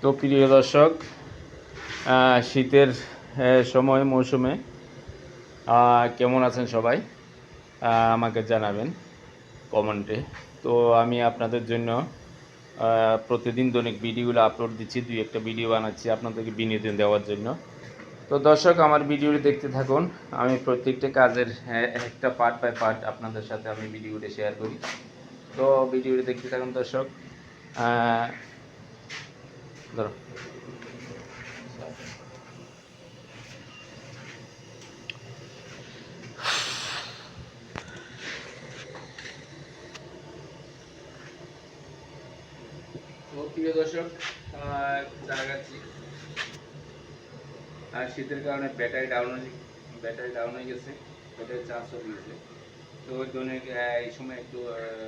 তো প্রিয় দর্শক, শীতের সময় মৌসুমে কেমন আছেন সবাই? আমাকে জানাবেন কমেন্টে। তো আমি আপনাদের জন্য প্রতিদিন দৈনিক ভিডিওগুলো আপলোড দিচ্ছি, 2-1টা ভিডিও বানাচ্ছি আপনাদেরকে বিনোদন দেওয়ার জন্য। তো দর্শক, আমার ভিডিওটি দেখতে থাকুন। আমি প্রত্যেকটা কাজের একটা পার্ট বাই পার্ট আপনাদের সাথে আমি ভিডিওটি শেয়ার করি। তো ভিডিওটি দেখতে থাকুন দর্শক। ধরো তো প্রিয় দর্শক, জানাচ্ছি আর শীতের কারণে ব্যাটারি ডাউন হয়ে গেছে, ব্যাটারি চার্জ হয়ে গেছে। তো ওই জন্য এই সময় একটু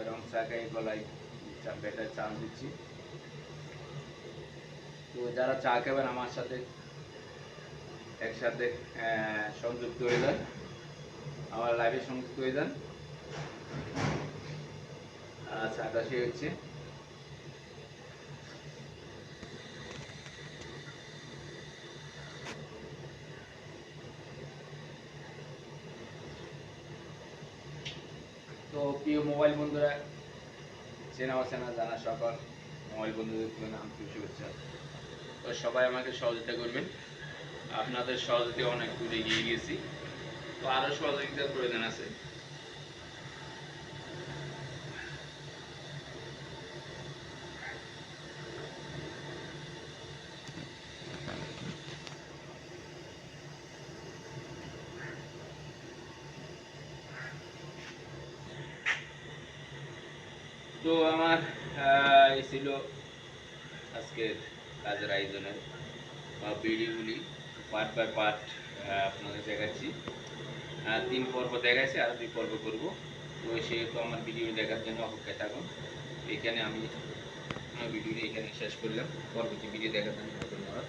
রং চা খাই গলায় ব্যাটারি চার্জ দিচ্ছি। তো যারা চা খাবেন আমার সাথে একসাথে সংযুক্ত হয়ে যান, আমার লাইভে সংযুক্ত হয়ে যান। চাটা সে হচ্ছে। তো প্রিয় মোবাইল বন্ধুরা, চেনা অচেনা জানা সকল মোবাইল বন্ধুদের জন্য আন্তরিক শুভেচ্ছা। তো সবাই আমাকে সহযোগিতা করবেন, আপনাদের সহযোগিতা অনেক দূরে এগিয়ে গেছি, তো আরও সহযোগিতার প্রয়োজন আছে। তো আমার এই ছিল আজকের কাজের আয়োজনের ভিডিওগুলি পার্ট বাই পার্ট আপনাদের দেখাচ্ছি। 3 পর্ব দেখাচ্ছি, আর 2 পর্ব করবো। তো সেহেতু আমার ভিডিও দেখার জন্য অপেক্ষায় থাকুন। এখানে আমি ভিডিওটি এখানে শেষ করলাম। পরবর্তী ভিডিও দেখার জন্য ধন্যবাদ।